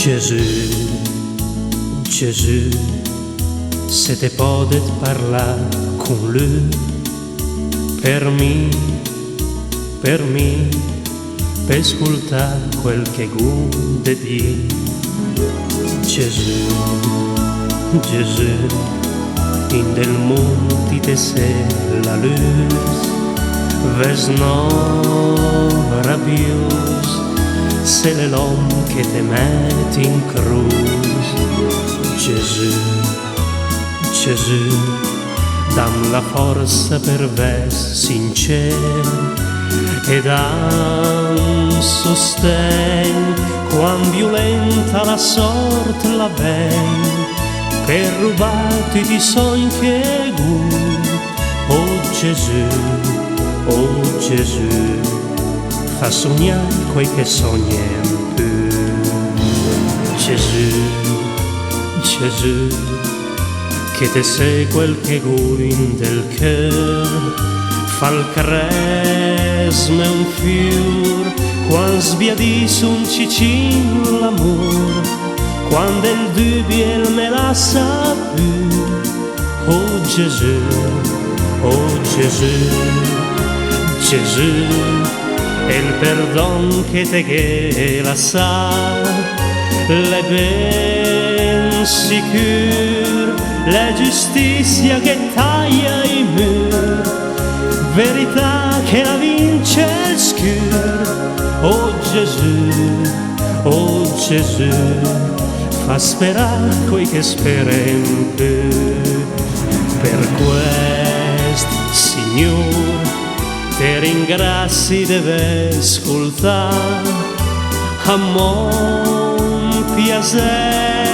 Jésus, Jésus, se te podet parlar con lui, per me, per ascoltare quel che gude di Gesù, Gesù, in del mondo te sei la luz, ves no rabios, c'est l'homme che te met in cruz. Gesù, Gesù, dam la forza per ves sincer e dam sostegn quan violenta la sorte la ven per rubarti di sogni che gu. Oh Gesù, oh Gesù, fa sognare quei che sognano più. Gesù, Gesù, che te sei quel che guin del cœur, fa il cresme un fior, quan sbiadis un cicin l'amor, quando il dubbio il me la sa più. Oh Gesù, oh Gesù, Gesù, e il perdon che te che la sa, le ben sicur, la giustizia che taglia i mur, verità che la vince il scur. Oh Gesù, oh Gesù, fa sperare quei che speren più. Per questo, Signor, te ringrazi deve ascoltare a mon piacere,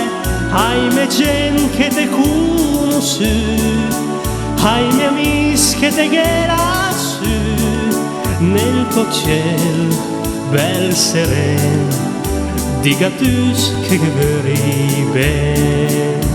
ai me gen che te conosci, ai miei amici che te ghera su, nel tuo cielo bel sereno, diga tu che veri bene.